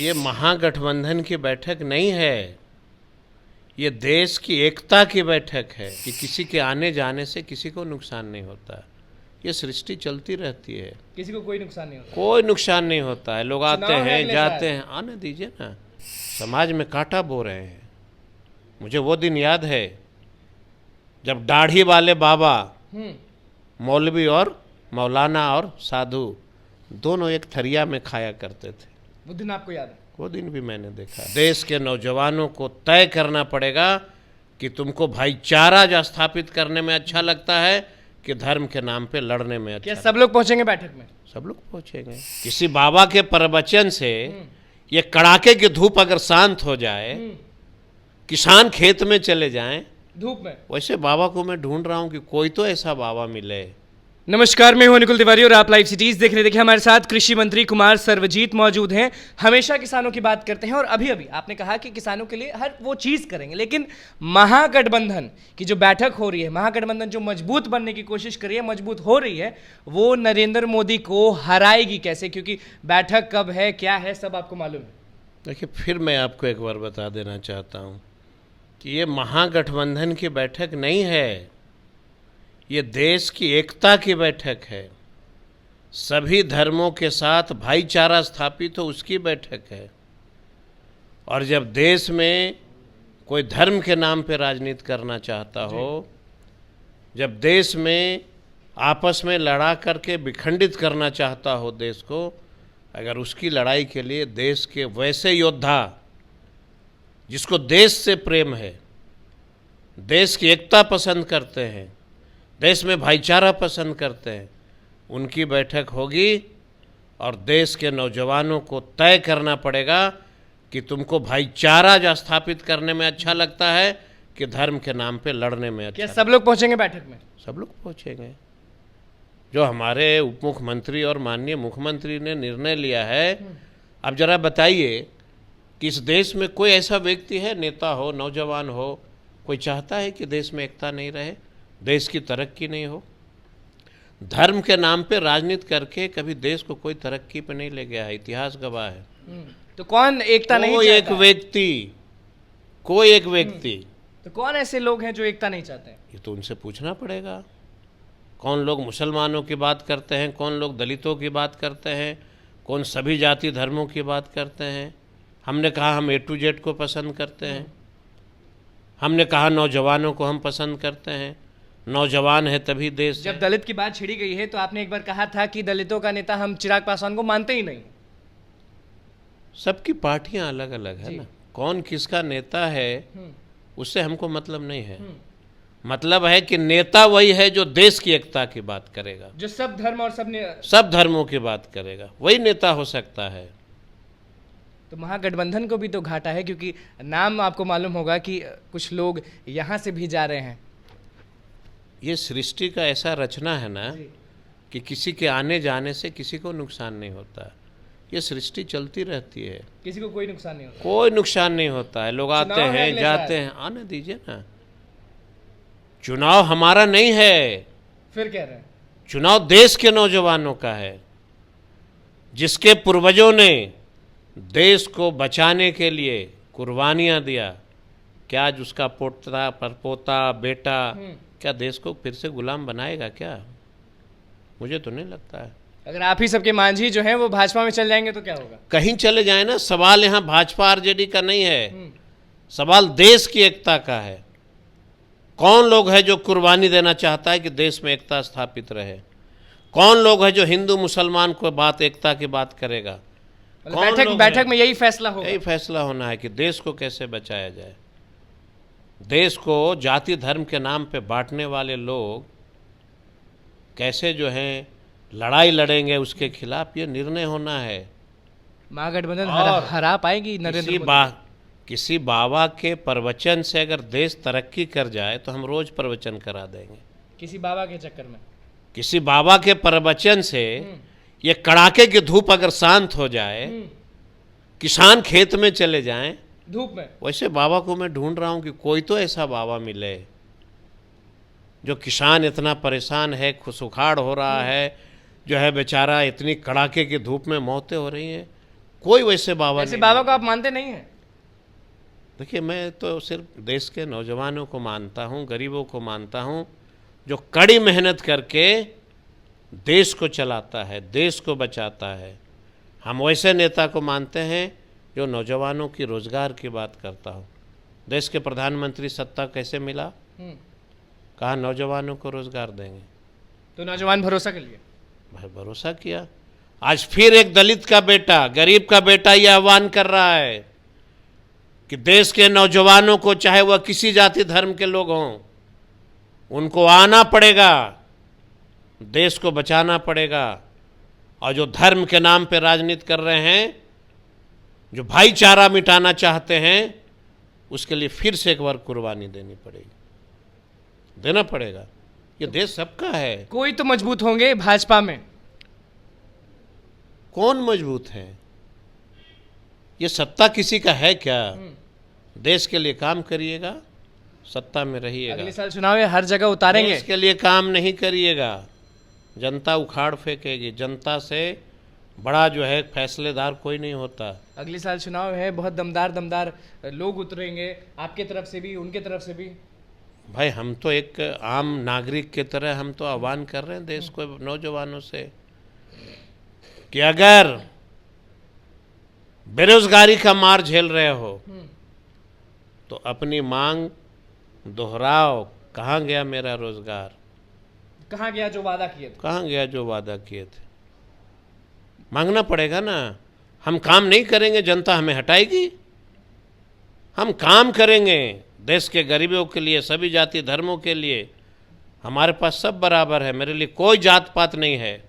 ये महागठबंधन की बैठक नहीं है, ये देश की एकता की बैठक है कि किसी के आने जाने से किसी को नुकसान नहीं होता। ये सृष्टि चलती रहती है, किसी को कोई नुकसान नहीं होता। कोई नुकसान नहीं होता है। लोग आते चुनाव है हैं अगले जाते साल। हैं, आने दीजिए ना। समाज में कांटा बो रहे हैं। मुझे वो दिन याद है जब दाढ़ी वाले बाबा, मौलवी और मौलाना और साधु दोनों एक थरिया में खाया करते थे। वो दिन आपको याद है? वो दिन भी मैंने देखा। देश के नौजवानों को तय करना पड़ेगा कि तुमको भाईचारा स्थापित करने में अच्छा लगता है कि धर्म के नाम पे लड़ने में अच्छा। क्या सब लोग पहुंचेंगे बैठक में? सब लोग पहुंचेंगे। किसी बाबा के प्रवचन से ये कड़ाके की धूप अगर शांत हो जाए, किसान खेत में चले जाएं, धूप में, वैसे बाबा को मैं ढूंढ रहा हूं कि कोई तो ऐसा बाबा मिले। नमस्कार, मैं हूं निकुल तिवारी और आप लाइव सिटीज देख रहे हैं। देखिए, हमारे साथ कृषि मंत्री कुमार सर्वजीत मौजूद हैं। हमेशा किसानों की बात करते हैं और अभी अभी आपने कहा कि किसानों के लिए हर वो चीज़ करेंगे, लेकिन महागठबंधन की जो बैठक हो रही है, महागठबंधन जो मजबूत बनने की कोशिश कर रही है, मजबूत हो रही है, वो नरेंद्र मोदी को हराएगी कैसे? क्योंकि बैठक कब है, क्या है, सब आपको मालूम है। देखिए, फिर मैं आपको एक बार बता देना चाहता हूं कि ये महागठबंधन की बैठक नहीं है, ये देश की एकता की बैठक है। सभी धर्मों के साथ भाईचारा स्थापित हो, उसकी बैठक है। और जब देश में कोई धर्म के नाम पे राजनीति करना चाहता हो, जब देश में आपस में लड़ा करके विखंडित करना चाहता हो देश को, अगर उसकी लड़ाई के लिए देश के वैसे योद्धा जिसको देश से प्रेम है, देश की एकता पसंद करते हैं, देश में भाईचारा पसंद करते हैं, उनकी बैठक होगी। और देश के नौजवानों को तय करना पड़ेगा कि तुमको भाईचारा स्थापित करने में अच्छा लगता है कि धर्म के नाम पे लड़ने में अच्छा। क्या सब लोग पहुंचेंगे बैठक में? सब लोग पहुंचेंगे। जो हमारे उप मुख्यमंत्री और माननीय मुख्यमंत्री ने निर्णय लिया है, अब जरा बताइए कि इस देश में कोई ऐसा व्यक्ति है, नेता हो, नौजवान हो, कोई चाहता है कि देश में एकता नहीं रहे, देश की तरक्की नहीं हो? धर्म के नाम पे राजनीति करके कभी देश को कोई तरक्की पे नहीं ले गया है, इतिहास गवाह है। तो कौन एकता नहीं कोई चाहता? कोई एक व्यक्ति तो कौन ऐसे लोग हैं जो एकता नहीं चाहते हैं? ये तो उनसे पूछना पड़ेगा। कौन लोग मुसलमानों की बात करते हैं, कौन लोग दलितों की बात करते हैं, कौन सभी जाति धर्मों की बात करते हैं। हमने कहा हम A to Z को पसंद करते हैं, हमने कहा नौजवानों को हम पसंद करते हैं, नौजवान है तभी देश जब है। दलित की बात छिड़ी गई है तो आपने एक बार कहा था कि दलितों का नेता हम चिराग पासवान को मानते ही नहीं। सबकी पार्टियां अलग अलग है ना, कौन किसका नेता है उससे हमको मतलब नहीं है। मतलब है कि नेता वही है जो देश की एकता की बात करेगा, जो सब धर्म और सब धर्मों की बात करेगा, वही नेता हो सकता है। तो महागठबंधन को भी तो घाटा है, क्योंकि नाम आपको मालूम होगा कि कुछ लोग यहाँ से भी जा रहे हैं। ये सृष्टि का ऐसा रचना है ना कि किसी के आने जाने से किसी को नुकसान नहीं होता। ये सृष्टि चलती रहती है, किसी को कोई नुकसान नहीं होता। कोई नुकसान नहीं होता है। लोग आते चुनाव है हैं अगले जाते हैं, आने दीजिए ना। चुनाव हमारा नहीं है, फिर कह रहे हैं चुनाव देश के नौजवानों का है, जिसके पूर्वजों ने देश को बचाने के लिए कुर्बानियां दिया। क्या आज उसका पोता, परपोता, बेटा क्या देश को फिर से गुलाम बनाएगा क्या? मुझे तो नहीं लगता है। अगर आप ही सबके मांझी जो हैं वो भाजपा में चल जाएंगे तो क्या होगा? कहीं चले जाए ना, सवाल यहाँ भाजपा आरजेडी का नहीं है, सवाल देश की एकता का है। कौन लोग है जो कुर्बानी देना चाहता है कि देश में एकता स्थापित रहे? कौन लोग है जो हिंदू मुसलमान को बात, एकता की बात करेगा? बैठक में यही फैसला होगा। यही फैसला होना है कि देश को कैसे बचाया जाए। देश को जाति धर्म के नाम पे बांटने वाले लोग कैसे जो हैं लड़ाई लड़ेंगे उसके खिलाफ, ये निर्णय होना है। महागठबंधन हरा पाएगी नरेंद्र मोदी? किसी बाबा के प्रवचन से अगर देश तरक्की कर जाए तो हम रोज प्रवचन करा देंगे। किसी बाबा के चक्कर में, किसी बाबा के प्रवचन से ये कड़ाके की धूप अगर शांत हो जाए, किसान खेत में चले जाएं, धूप में, वैसे बाबा को मैं ढूंढ रहा हूं कि कोई तो ऐसा बाबा मिले। जो किसान इतना परेशान है, सुखाड़ हो रहा है, जो है बेचारा इतनी कड़ाके की धूप में मौतें हो रही हैं, कोई वैसे बाबा ऐसे नहीं। बाबा को आप मानते नहीं हैं? देखिए, मैं तो सिर्फ देश के नौजवानों को मानता हूँ, गरीबों को मानता हूँ, जो कड़ी मेहनत करके देश को चलाता है, देश को बचाता है। हम वैसे नेता को मानते हैं जो नौजवानों की रोजगार की बात करता हो। देश के प्रधानमंत्री सत्ता कैसे मिला? कहा नौजवानों को रोजगार देंगे, तो नौजवान भरोसा कर लिए, भाई भरोसा किया। आज फिर एक दलित का बेटा, गरीब का बेटा ये आह्वान कर रहा है कि देश के नौजवानों को, चाहे वह किसी जाति धर्म के लोग हों, उनको आना पड़ेगा, देश को बचाना पड़ेगा। और जो धर्म के नाम पे राजनीति कर रहे हैं, जो भाईचारा मिटाना चाहते हैं, उसके लिए फिर से एक बार कुर्बानी देनी पड़ेगी, देना पड़ेगा। ये देश सबका है। कोई तो मजबूत होंगे भाजपा में। कौन मजबूत है? ये सत्ता किसी का है क्या? देश के लिए काम करिएगा, सत्ता में रहिएगा। अगले साल चुनाव है, हर जगह उतारेंगे। देश के लिए काम नहीं करिएगा, जनता उखाड़ फेंकेगी। जनता से बड़ा जो है फैसलेदार कोई नहीं होता। अगले साल चुनाव है, बहुत दमदार लोग उतरेंगे, आपके तरफ से भी, उनके तरफ से भी। भाई हम तो एक आम नागरिक के तरह हम तो आह्वान कर रहे हैं देश को, नौजवानों से, कि अगर बेरोजगारी का मार झेल रहे हो तो अपनी मांग दोहराओ। कहाँ गया मेरा रोजगार? कहाँ गया जो वादा किए थे? कहाँ गया जो वादा किए थे? मांगना पड़ेगा ना। हम काम नहीं करेंगे, जनता हमें हटाएगी? हम काम करेंगे देश के गरीबों के लिए, सभी जाति धर्मों के लिए। हमारे पास सब बराबर है, मेरे लिए कोई जात पात नहीं है।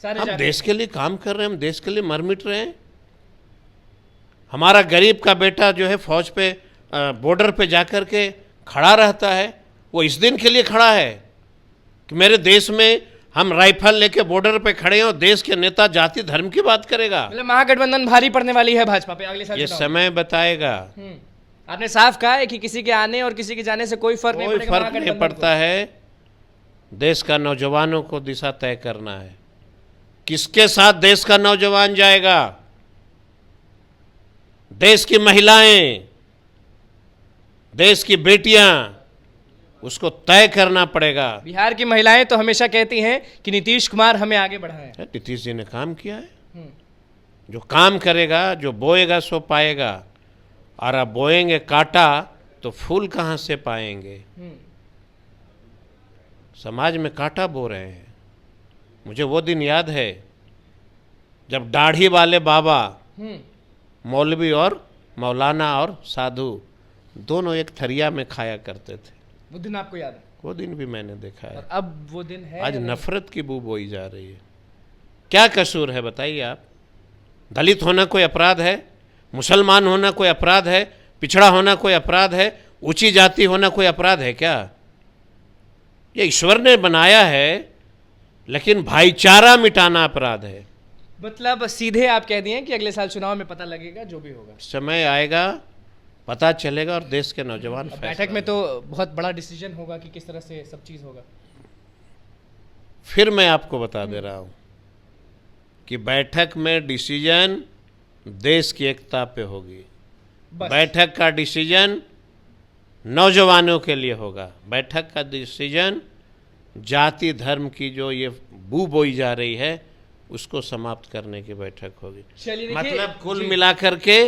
हम देश के लिए काम कर रहे हैं, हम देश के लिए मर मिट रहे हैं। हमारा गरीब का बेटा जो है फौज पे बॉर्डर पे जाकर के खड़ा रहता है, वो इस दिन के लिए खड़ा है कि मेरे देश में हम राइफल लेके बॉर्डर पे खड़े हैं और देश के नेता जाति धर्म की बात करेगा। मतलब महागठबंधन भारी पड़ने वाली है भाजपा पे अगले साल ये चुनाव। समय बताएगा। आपने साफ कहा है कि किसी के आने और किसी के जाने से कोई फर्क नहीं पड़ेगा, फर्क नहीं महागठबंधन पड़ता है। देश का नौजवानों को दिशा तय करना है। किसके साथ देश का नौजवान जाएगा? देश की महिलाएं, देश की बेटियां, उसको तय करना पड़ेगा। बिहार की महिलाएं तो हमेशा कहती हैं कि नीतीश कुमार हमें आगे बढ़ाएं। नीतीश जी ने काम किया है। जो काम करेगा, जो बोएगा सो पाएगा। और अब बोएंगे कांटा तो फूल कहाँ से पाएंगे? समाज में कांटा बो रहे हैं। मुझे वो दिन याद है जब दाढ़ी वाले बाबा, मौलवी और मौलाना और साधु दोनों एक थरिया में खाया करते थे। वो दिन आपको याद है? वो दिन भी मैंने देखा है। और अब वो दिन है? आज नफरत की बू बोई जा रही है। क्या कसूर है बताइए आप? दलित होना कोई अपराध है? मुसलमान होना कोई अपराध है? पिछड़ा होना कोई अपराध है? ऊंची जाति होना कोई अपराध है क्या? ये ईश्वर ने बनाया है, लेकिन भाईचारा मिटाना अपराध है। मतलब सीधे आप कह दिए कि अगले साल चुनाव में पता लगेगा, जो भी होगा समय आएगा, पता चलेगा और देश के नौजवान बैठक में तो बहुत बड़ा डिसीजन होगा कि किस तरह से सब चीज़ होगा। फिर मैं आपको बता दे रहा हूँ कि बैठक में डिसीजन देश की एकता पे होगी। बैठक का डिसीजन नौजवानों के लिए होगा। बैठक का डिसीजन जाति धर्म की जो ये बू बोई जा रही है उसको समाप्त करने की बैठक होगी। मतलब कुल मिलाकर के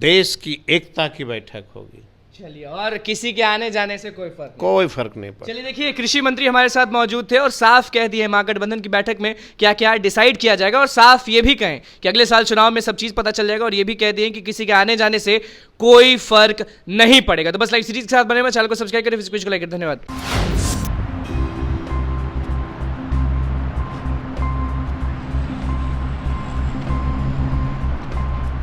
देश की एकता की बैठक होगी। चलिए, और किसी के आने जाने से कोई फर्क नहीं पड़ता। चलिए देखिए, कृषि मंत्री हमारे साथ मौजूद थे और साफ कह दिए महागठबंधन की बैठक में क्या क्या डिसाइड किया जाएगा, और साफ ये भी कहें कि अगले साल चुनाव में सब चीज पता चल जाएगा, और ये भी कह दिए कि किसी के आने जाने से कोई फर्क नहीं पड़ेगा। तो बस लाइव सीरीज के साथ बने हुए, चैनल को सब्सक्राइब करें, धन्यवाद।